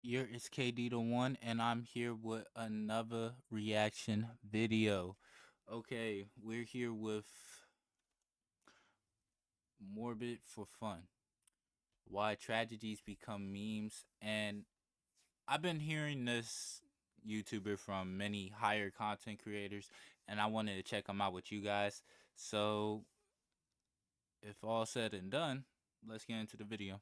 It's KD the one, and I'm here with another reaction video. Okay, we're here with Morbid for Fun. Why tragedies become memes. And I've been hearing this YouTuber from many higher content creators, and I wanted to check them out with you guys. So, if all said and done, let's get into the video.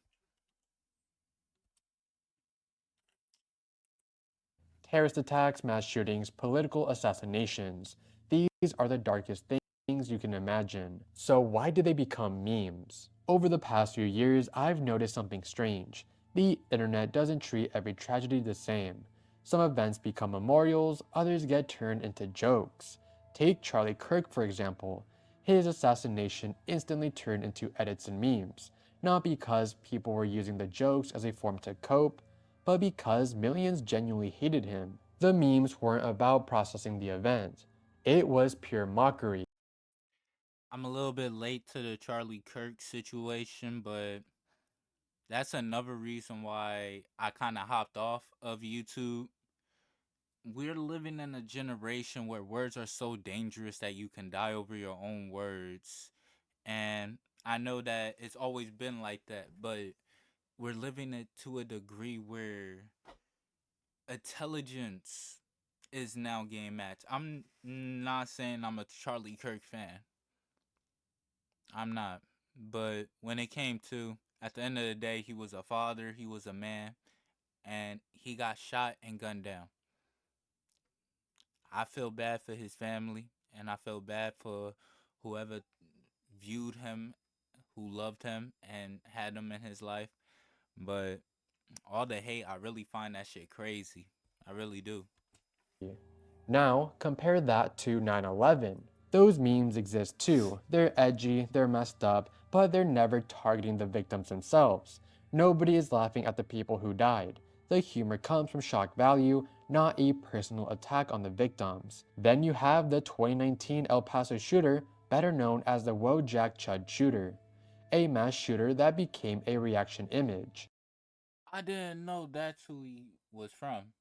Terrorist attacks, mass shootings, political assassinations. These are the darkest things you can imagine. So, why do they become memes? Over the past few years, I've noticed something strange. The internet doesn't treat every tragedy the same. Some events become memorials, others get turned into jokes. Take Charlie Kirk, for example. His assassination instantly turned into edits and memes, not because people were using the jokes as a form to cope, but because millions genuinely hated him. The memes weren't about processing the event, it was pure mockery. I'm a little bit late to the Charlie Kirk situation, but that's another reason why I kind of hopped off of YouTube. We're living in a generation where words are so dangerous that you can die over your own words. And I know that it's always been like that, but we're living it to a degree where intelligence is now game matched. I'm not saying I'm a Charlie Kirk fan. I'm not. But when it came to, at the end of the day, he was a father, he was a man, and he got shot and gunned down. I feel bad for his family, and I feel bad for whoever viewed him, who loved him, and had him in his life. But all the hate, I really find that shit crazy. I really do. Now, compare that to 9/11. Those memes exist too. They're edgy, they're messed up, but they're never targeting the victims themselves. Nobody is laughing at the people who died. The humor comes from shock value, not a personal attack on the victims. Then you have the 2019 El Paso shooter, better known as the Wojak Chud shooter, a mass shooter that became a reaction image. I didn't know that's who he was from.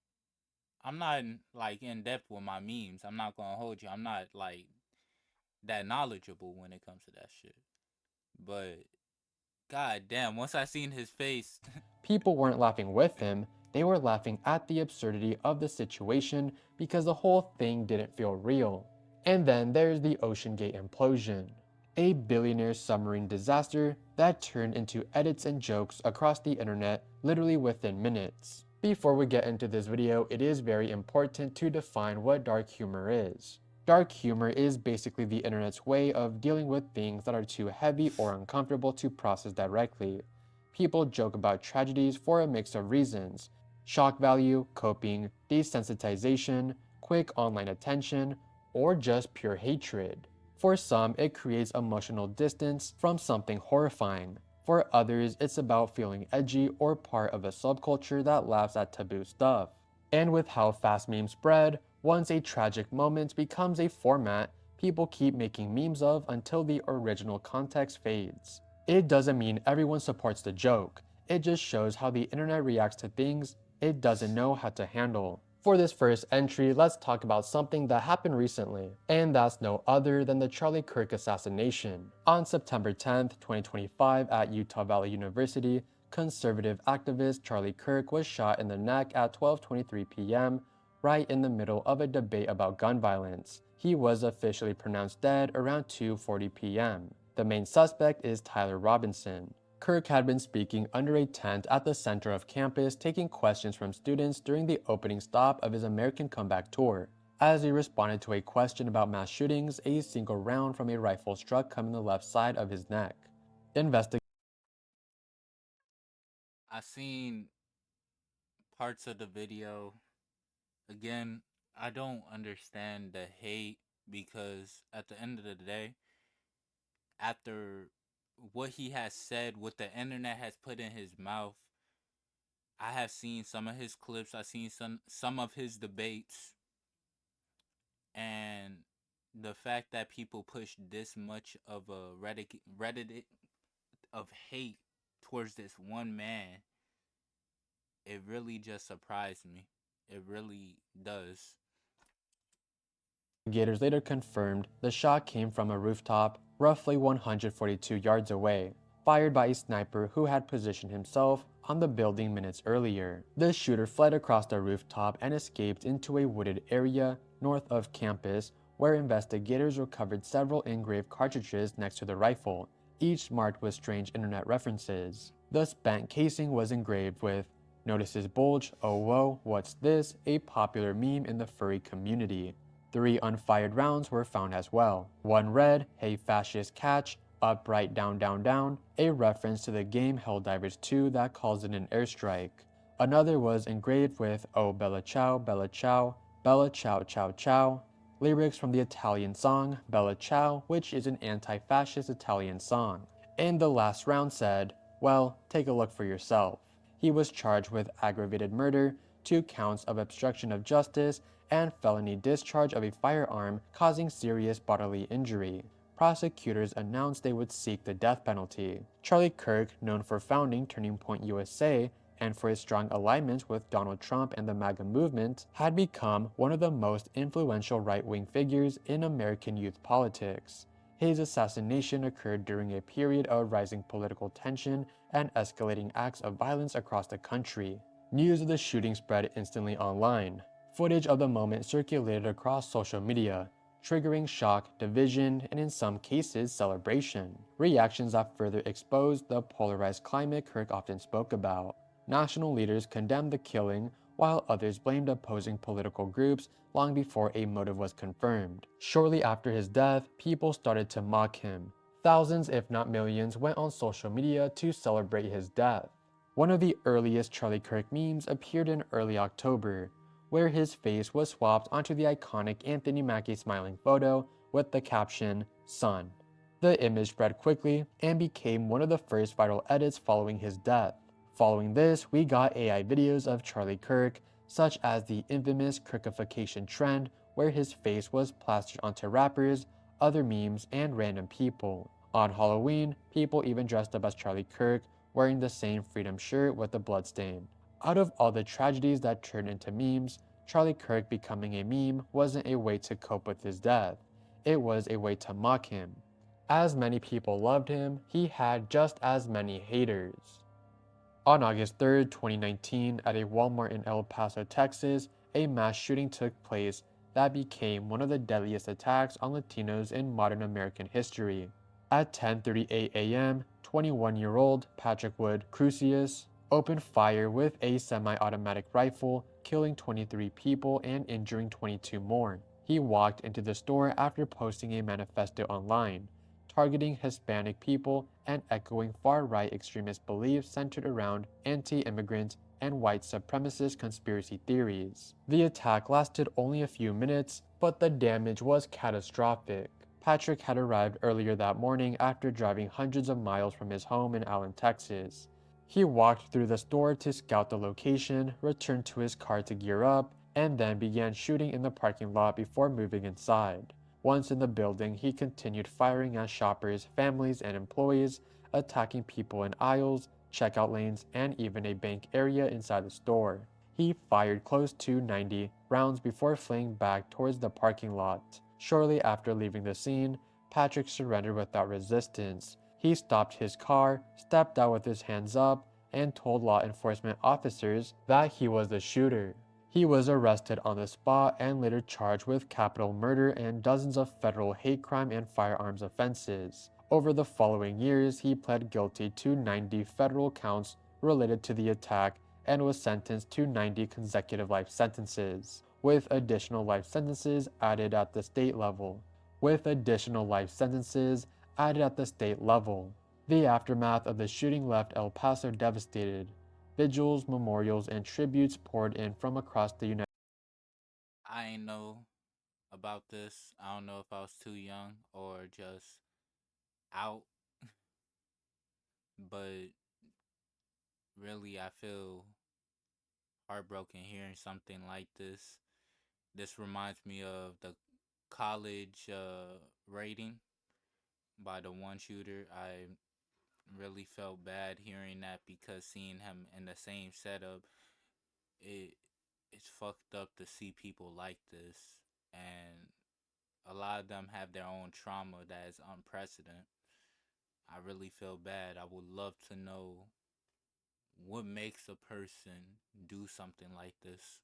I'm not in depth with my memes. I'm not gonna hold you. I'm not like that knowledgeable when it comes to that shit. But god damn, once I seen his face, People weren't laughing with him, they were laughing at the absurdity of the situation because the whole thing didn't feel real. And then there's the Ocean Gate implosion, a billionaire submarine disaster that turned into edits and jokes across the internet literally within minutes. Before we get into this video, it is very important to define what dark humor is. Dark humor is basically the internet's way of dealing with things that are too heavy or uncomfortable to process directly. People joke about tragedies for a mix of reasons: shock value, coping, desensitization, quick online attention, or just pure hatred. For some, it creates emotional distance from something horrifying. For others, it's about feeling edgy or part of a subculture that laughs at taboo stuff. And with how fast memes spread, once a tragic moment becomes a format people keep making memes of until the original context fades. It doesn't mean everyone supports the joke, it just shows how the internet reacts to things it doesn't know how to handle. For this first entry, let's talk about something that happened recently, and that's no other than the Charlie Kirk assassination. On September 10th, 2025 at Utah Valley University, conservative activist Charlie Kirk was shot in the neck at 12:23 p.m., right in the middle of a debate about gun violence. He was officially pronounced dead around 2:40 p.m. The main suspect is Tyler Robinson. Kirk had been speaking under a tent at the center of campus, taking questions from students during the opening stop of his American Comeback tour. As he responded to a question about mass shootings, a single round from a rifle struck him in the left side of his neck. Investigators I seen parts of the video. Again, I don't understand the hate because at the end of the day, after what he has said, what the internet has put in his mouth, I have seen some of his clips. I've seen some of his debates, and the fact that people push this much of a Reddit of hate towards this one man, it really just surprised me. It really does. Investigators later confirmed the shot came from a rooftop roughly 142 yards away, fired by a sniper who had positioned himself on the building minutes earlier. The shooter fled across the rooftop and escaped into a wooded area north of campus, where investigators recovered several engraved cartridges next to the rifle, each marked with strange internet references. The spent casing was engraved with "Notices bulge, oh whoa, what's this?" a popular meme in the furry community. 3 unfired rounds were found as well. One read, "Hey fascist catch, up right down down down," a reference to the game Helldivers 2 that calls it an airstrike. Another was engraved with "Oh bella ciao, bella ciao ciao ciao," lyrics from the Italian song Bella Ciao, which is an anti-fascist Italian song. And the last round said, "Well, take a look for yourself." He was charged with aggravated murder, 2 counts of obstruction of justice, and felony discharge of a firearm causing serious bodily injury. Prosecutors announced they would seek the death penalty. Charlie Kirk, known for founding Turning Point USA and for his strong alignment with Donald Trump and the MAGA movement, had become one of the most influential right-wing figures in American youth politics. His assassination occurred during a period of rising political tension and escalating acts of violence across the country. News of the shooting spread instantly online. Footage of the moment circulated across social media, triggering shock, division, and in some cases, celebration. Reactions that further exposed the polarized climate Kirk often spoke about. National leaders condemned the killing, while others blamed opposing political groups long before a motive was confirmed. Shortly after his death, people started to mock him. Thousands, if not millions, went on social media to celebrate his death. One of the earliest Charlie Kirk memes appeared in early October, where his face was swapped onto the iconic Anthony Mackie smiling photo with the caption, "Son." The image spread quickly and became one of the first viral edits following his death. Following this, we got AI videos of Charlie Kirk, such as the infamous Kirkification trend, where his face was plastered onto rappers, other memes, and random people. On Halloween, people even dressed up as Charlie Kirk, wearing the same Freedom shirt with a bloodstain. Out of all the tragedies that turned into memes, Charlie Kirk becoming a meme wasn't a way to cope with his death. It was a way to mock him. As many people loved him, he had just as many haters. On August 3rd, 2019, at a Walmart in El Paso, Texas, a mass shooting took place that became one of the deadliest attacks on Latinos in modern American history. At 10:38 a.m., 21-year-old Patrick Wood Crusius opened fire with a semi-automatic rifle, killing 23 people and injuring 22 more. He walked into the store after posting a manifesto online, targeting Hispanic people and echoing far-right extremist beliefs centered around anti-immigrant and white supremacist conspiracy theories. The attack lasted only a few minutes, but the damage was catastrophic. Patrick had arrived earlier that morning after driving hundreds of miles from his home in Allen, Texas. He walked through the store to scout the location, returned to his car to gear up, and then began shooting in the parking lot before moving inside. Once in the building, he continued firing at shoppers, families, and employees, attacking people in aisles, checkout lanes, and even a bank area inside the store. He fired close to 90 rounds before fleeing back towards the parking lot. Shortly after leaving the scene, Patrick surrendered without resistance. He stopped his car, stepped out with his hands up, and told law enforcement officers that he was the shooter. He was arrested on the spot and later charged with capital murder and dozens of federal hate crime and firearms offenses. Over the following years, he pled guilty to 90 federal counts related to the attack and was sentenced to 90 consecutive life sentences, with additional life sentences added at the state level. The aftermath of the shooting left El Paso devastated. Vigils, memorials, and tributes poured in from across the United I ain't know about this. I don't know if I was too young or just out, but really, I feel heartbroken hearing something like this. This reminds me of the college rating by the one shooter. I really felt bad hearing that because seeing him in the same setup, it it's fucked up to see people like this, and a lot of them have their own trauma that is unprecedented. I really feel bad. I would love to know what makes a person do something like this.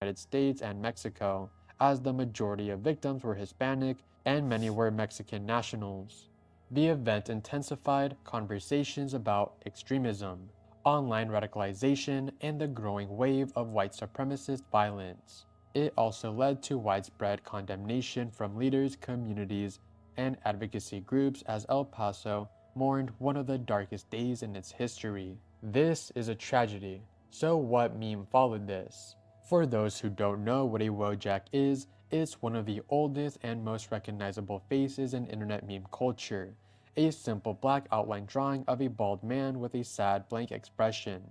United States and Mexico, as the majority of victims were Hispanic and many were Mexican nationals. The event intensified conversations about extremism, online radicalization, and the growing wave of white supremacist violence. It also led to widespread condemnation from leaders, communities, and advocacy groups as El Paso mourned one of the darkest days in its history. This is a tragedy. So, what meme followed this? For those who don't know what a Wojak is, it's one of the oldest and most recognizable faces in internet meme culture. A simple black outline drawing of a bald man with a sad blank expression.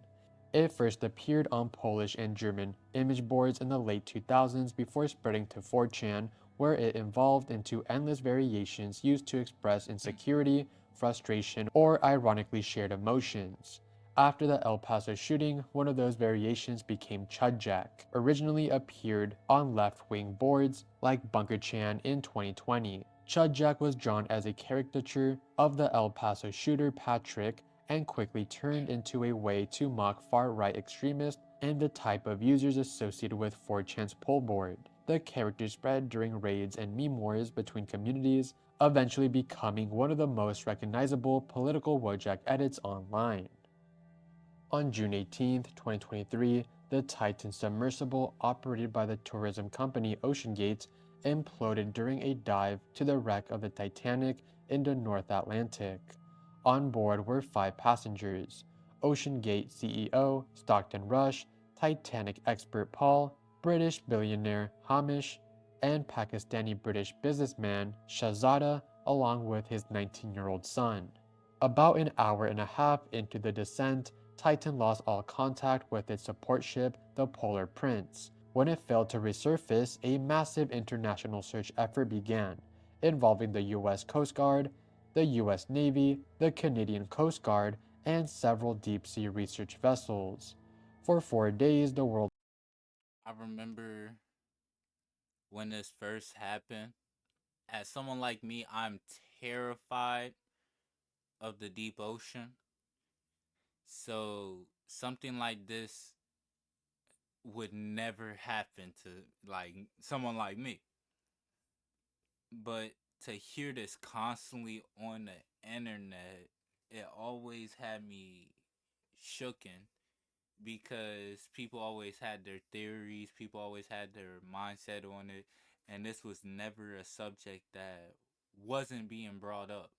It first appeared on Polish and German image boards in the late 2000s before spreading to 4chan, where it evolved into endless variations used to express insecurity, frustration, or ironically shared emotions. After the El Paso shooting, one of those variations became Chudjak, originally appeared on left-wing boards like BunkerChan in 2020. Chudjak was drawn as a caricature of the El Paso shooter Patrick and quickly turned into a way to mock far-right extremists and the type of users associated with 4chan's pull board. The character spread during raids and meme wars between communities, eventually becoming one of the most recognizable political Wojak edits online. On June 18, 2023, the Titan submersible operated by the tourism company OceanGate imploded during a dive to the wreck of the Titanic in the North Atlantic. On board were 5 passengers: OceanGate CEO Stockton Rush, Titanic expert Paul, British billionaire Hamish, and Pakistani-British businessman Shahzada, along with his 19-year-old son. About an hour and a half into the descent, Titan lost all contact with its support ship, the Polar Prince. When it failed to resurface, a massive international search effort began, involving the US Coast Guard, the US Navy, the Canadian Coast Guard, and several deep-sea research vessels. For 4 days, the world I remember when this first happened. As someone like me, I'm terrified of the deep ocean. So something like this would never happen to like someone like me. But to hear this constantly on the internet, it always had me shooken because people always had their theories, people always had their mindset on it, and this was never a subject that wasn't being brought up.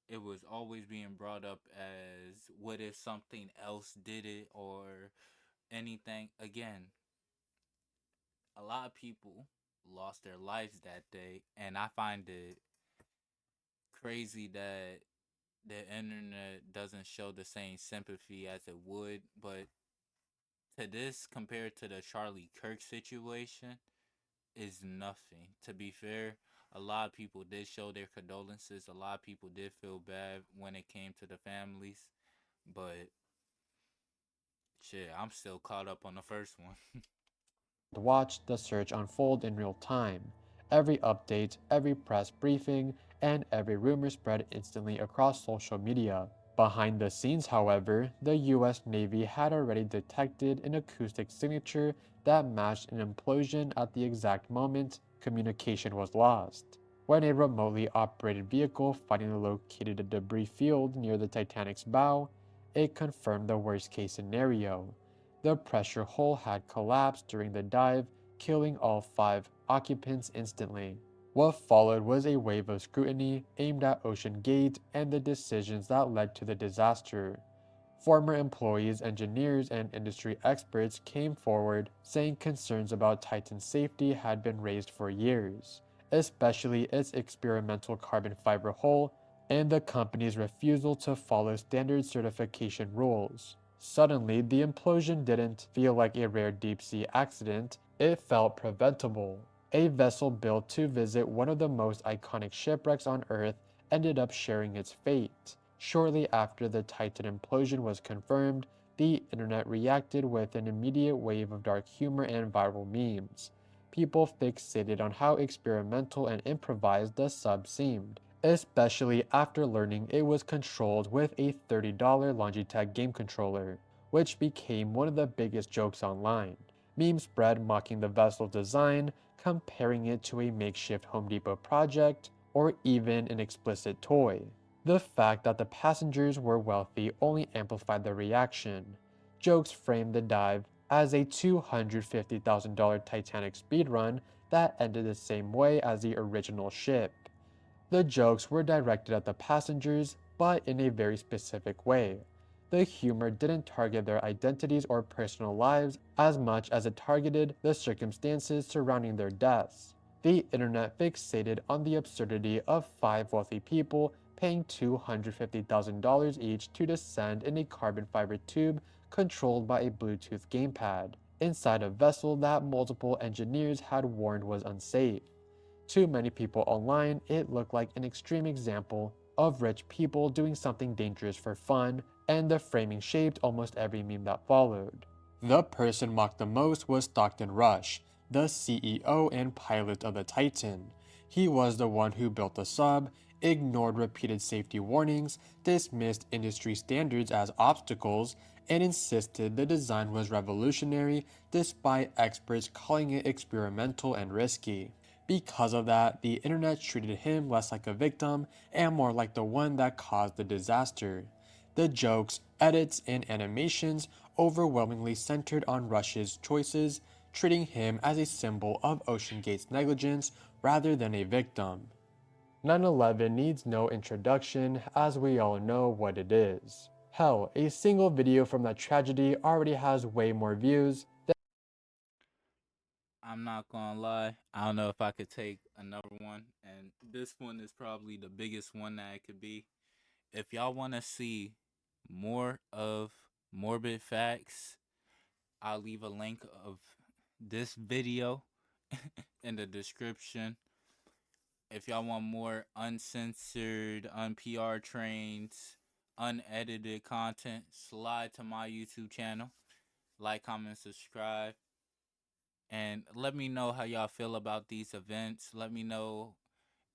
It was always being brought up as what if something else did it or anything. Again, a lot of people lost their lives that day, and I find it crazy that the internet doesn't show the same sympathy as it would. But to this, compared to the Charlie Kirk situation, is nothing. To be fair, a lot of people did show their condolences. A lot of people did feel bad when it came to the families. But shit, I'm still caught up on the first one. watched the search unfold in real time. Every update, every press briefing, and every rumor spread instantly across social media. Behind the scenes, however, the US Navy had already detected an acoustic signature that matched an implosion at the exact moment communication was lost. When a remotely operated vehicle finally located a debris field near the Titanic's bow, it confirmed the worst case scenario. The pressure hull had collapsed during the dive, killing all 5 occupants instantly. What followed was a wave of scrutiny aimed at Ocean Gate and the decisions that led to the disaster. Former employees, engineers, and industry experts came forward saying concerns about Titan's safety had been raised for years, especially its experimental carbon fiber hull and the company's refusal to follow standard certification rules. Suddenly, the implosion didn't feel like a rare deep-sea accident, it felt preventable. A vessel built to visit one of the most iconic shipwrecks on Earth ended up sharing its fate. Shortly after the Titan implosion was confirmed, the internet reacted with an immediate wave of dark humor and viral memes. People fixated on how experimental and improvised the sub seemed, especially after learning it was controlled with a $30 Logitech game controller, which became one of the biggest jokes online. Memes spread mocking the vessel's design, comparing it to a makeshift Home Depot project, or even an explicit toy. The fact that the passengers were wealthy only amplified the reaction. Jokes framed the dive as a $250,000 Titanic speedrun that ended the same way as the original ship. The jokes were directed at the passengers, but in a very specific way. The humor didn't target their identities or personal lives as much as it targeted the circumstances surrounding their deaths. The internet fixated on the absurdity of five wealthy people paying $250,000 each to descend in a carbon fiber tube controlled by a Bluetooth gamepad, inside a vessel that multiple engineers had warned was unsafe. To many people online, it looked like an extreme example of rich people doing something dangerous for fun, and the framing shaped almost every meme that followed. The person mocked the most was Stockton Rush, the CEO and pilot of the Titan. He was the one who built the sub, ignored repeated safety warnings, dismissed industry standards as obstacles, and insisted the design was revolutionary despite experts calling it experimental and risky. Because of that, the internet treated him less like a victim and more like the one that caused the disaster. The jokes, edits, and animations overwhelmingly centered on Rush's choices, treating him as a symbol of OceanGate's negligence rather than a victim. 9/11 needs no introduction, as we all know what it is. Hell, a single video from that tragedy already has way more views. I'm not gonna lie. I don't know if I could take another one, and this one is probably the biggest one that it could be. If y'all want to see more of morbid facts, I'll leave a link of this video in the description. If y'all want more uncensored, unPR trained, unedited content, slide to my YouTube channel. Like, comment, subscribe. And let me know how y'all feel about these events. Let me know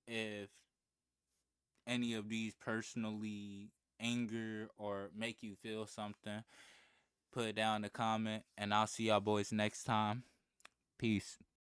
if any of these personally anger or make you feel something. Put it down in the comment, and I'll see y'all boys next time. Peace.